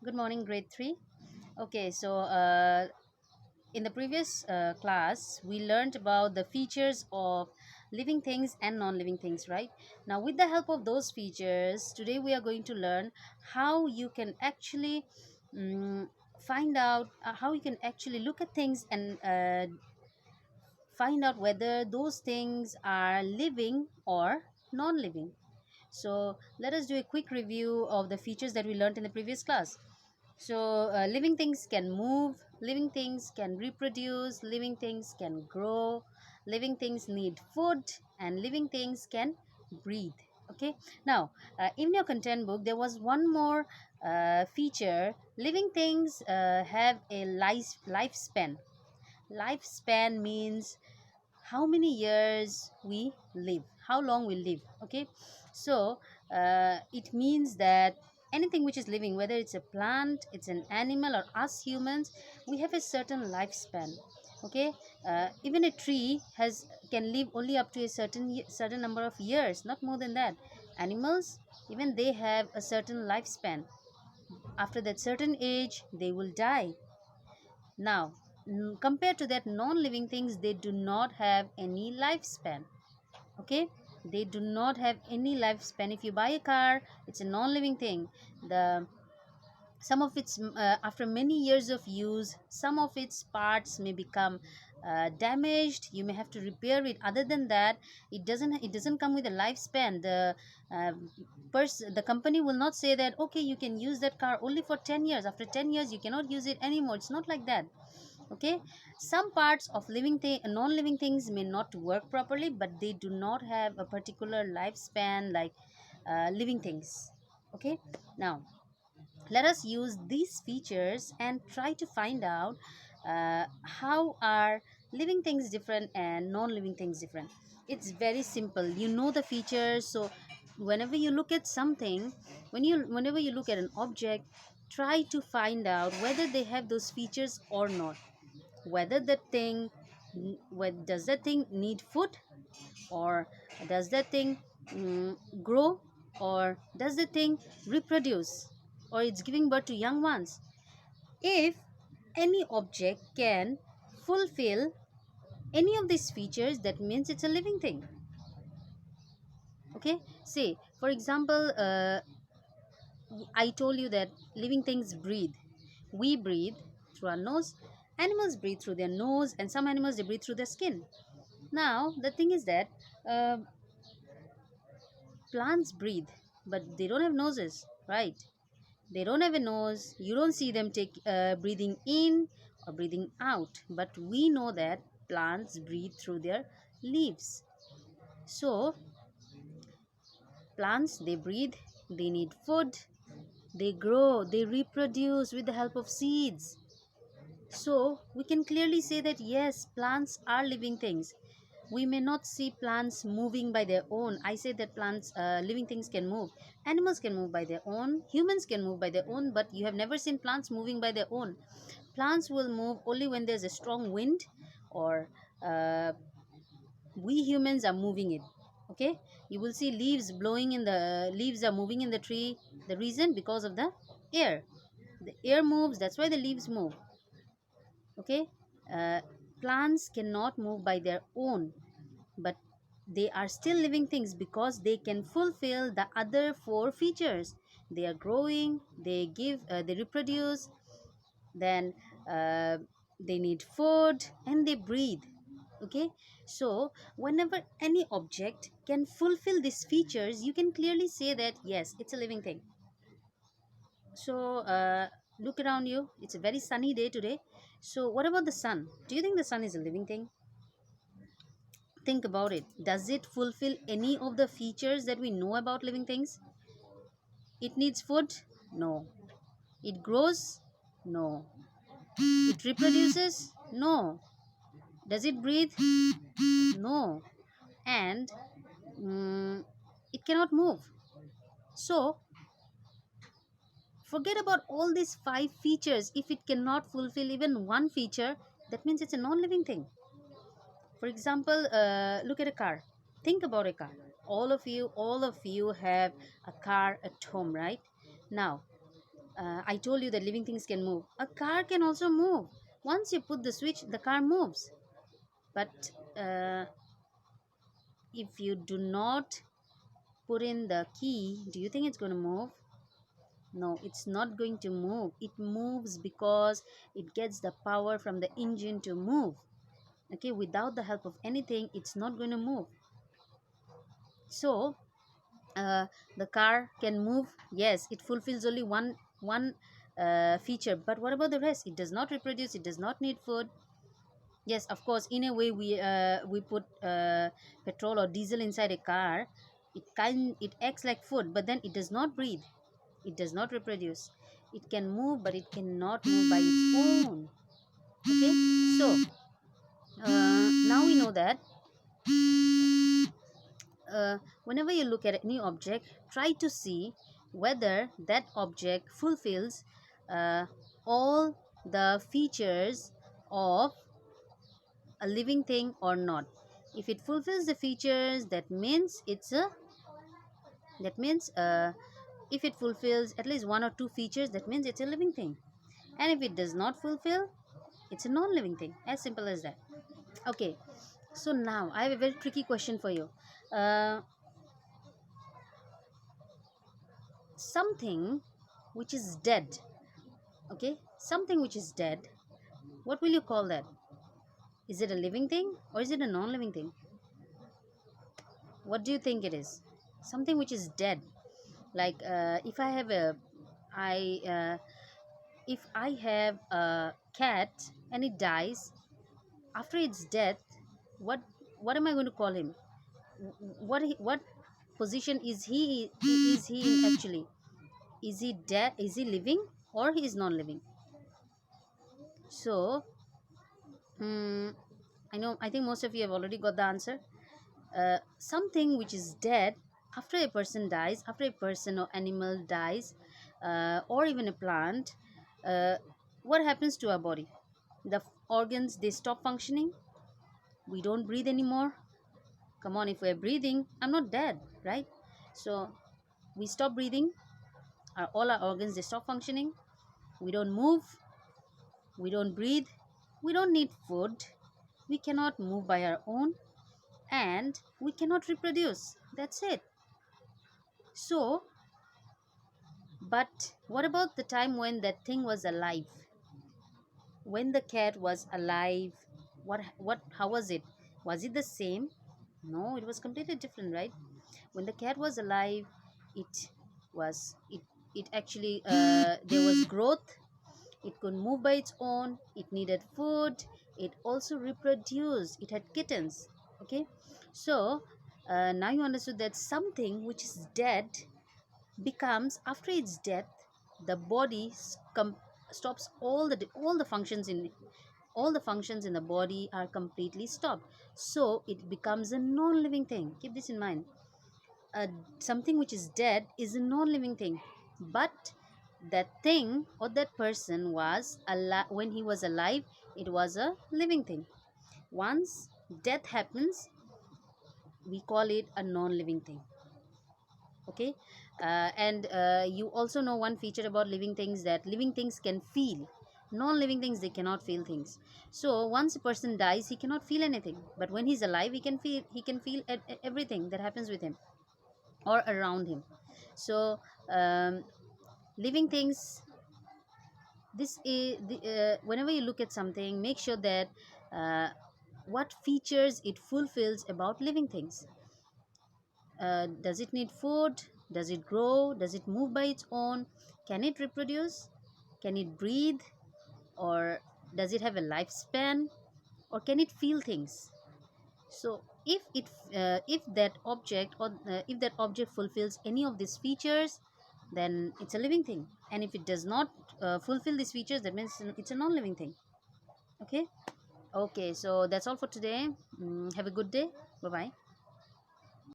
Good morning, grade 3. Okay, so in the previous class, we learned about the features of living things and non living things, right? Now, with the help of those features, today we are going to learn how you can actually mm find out how you can actually look at things and find out whether those things are living or non living. So, let us do a quick review of the features that we learned in the previous class. So, living things can move, living things can reproduce, living things can grow, living things need food, and living things can breathe. Okay, now in your content book, there was one more feature. Living things have a lifespan. Lifespan means how many years we live, how long we live. Okay, so it means that anything which is living, whether it's a plant, it's an animal, or us humans, we have a certain lifespan. Okay, even a tree has can live only up to a certain number of years, not more than that. Animals, even they have a certain lifespan. After that certain age, they will die. Now, compared to that, non-living things, they do not have any lifespan. Okay, they do not have any lifespan. If you buy a car, it's a non-living thing. The some of its after many years of use, some of its parts may become damaged. You may have to repair it. Other than that, it doesn't come with a lifespan. Uh, the company will not say that okay, you can use that car only for 10 years. After 10 years you cannot use it anymore. It's not like that. Okay, some parts of non-living things may not work properly, but they do not have a particular lifespan like living things. Okay, now let us use these features and try to find out how are living things different and non-living things different. It's very simple. You know the features, so whenever you look at something, whenever you look at an object, try to find out whether they have those features or not. Whether the thing does that thing need food, or does that thing grow, or does the thing reproduce, or it's giving birth to young ones. If any object can fulfill any of these features, that means it's a living thing. Okay, say for example, I told you that living things breathe. We breathe through our nose, animals breathe through their nose, and some animals they breathe through their skin. Now the thing is that uh, plants breathe, but they don't have noses, right? They don't have a nose. You don't see them take breathing in or breathing out, but we know that plants breathe through their leaves. So plants, they breathe, they need food, they grow, they reproduce with the help of seeds. So we can clearly say that yes, plants are living things. We may not see plants moving by their own. I say that plants, living things can move. Animals can move by their own. Humans can move by their own, but you have never seen plants moving by their own. Plants will move only when there's a strong wind, or uh, we humans are moving it. Okay, you will see leaves are moving in the tree. The reason, because of the air. The air moves, that's why the leaves move. Okay, uh, plants cannot move by their own, but they are still living things because they can fulfill the other four features. They are growing, they reproduce, then uh, they need food, and they breathe. Okay, so whenever any object can fulfill these features, you can clearly say that yes, it's a living thing. So look around you. It's a very sunny day today. So what about the sun? Do you think the sun is a living thing? Think about it. Does it fulfill any of the features that we know about living things? It needs food? No. It grows? No. It reproduces? No. Does it breathe? No. And it cannot move. So forget about all these five features. If it cannot fulfill even one feature, that means it's a non-living thing. For example, look at a car. Think about a car. All of you have a car at home, right? Now, I told you that living things can move. A car can also move. Once you put the switch, the car moves. But if you do not put in the key, do you think it's going to move? No, it's not going to move. It moves because it gets the power from the engine to move. Okay, without the help of anything, it's not going to move. So, uh, the car can move. Yes, it fulfills only one feature. But what about the rest? It does not reproduce. It does not need food. Yes, of course. In a way, we put petrol or diesel inside a car. It acts like food, but then it does not breathe. It does not reproduce. It can move, but it cannot move by its own. Okay, so now we know that whenever you look at any object, try to see whether that object fulfills uh, all the features of a living thing or not. If it fulfills the features, that means if it fulfills at least one or two features, that means it's a living thing. And if it does not fulfill, it's a non-living thing. As simple as that. Okay, so now I have a very tricky question for you. uh, Something which is dead, okay, something which is dead, what will you call that? Is it a living thing or is it a non-living thing? What do you think it is? Something which is dead, like if I have a I if I have a cat and it dies, after its death, what what am I going to call him? What position is he in actually? Is he dead? Is he living or he is non-living? So I think most of you have already got the answer. Something which is dead, after a person dies, after a person or animal dies, or even a plant, uh, what happens to our body? The organs, they stop functioning. We don't breathe anymore. Come on, if we're breathing, I'm not dead, right? So we stop breathing. All our organs, they stop functioning. We don't move. We don't breathe. We don't need food. We cannot move by our own, and we cannot reproduce. That's it. So, but what about the time when that thing was alive? When the cat was alive, what how was it? Was it the same? No, it was completely different, right? When the cat was alive, it it actually there was growth. It could move by its own. It needed food. It also reproduced. It had kittens. Okay, so now you understood that something which is dead becomes, after its death, the body stops all the functions in the body are completely stopped. So it becomes a non-living thing. Keep this in mind. uh, Something which is dead is a non-living thing, but that thing or that person was alive. When he was alive, it was a living thing. Once death happens, we call it a non-living thing. Okay, and you also know one feature about living things, that living things can feel. Non-living things, they cannot feel things. So once a person dies, he cannot feel anything, but when he's alive, he can feel everything that happens with him or around him. So living things, this is whenever you look at something, make sure that what features it fulfills about living things. Does it need food? Does it grow? Does it move by its own? Can it reproduce? Can it breathe? Or does it have a lifespan? Or can it feel things? So if that object, or if that object fulfills any of these features, then it's a living thing. And if it does not fulfill these features, that means it's a non-living thing. Okay. Okay, so that's all for today. Have a good day. Bye bye.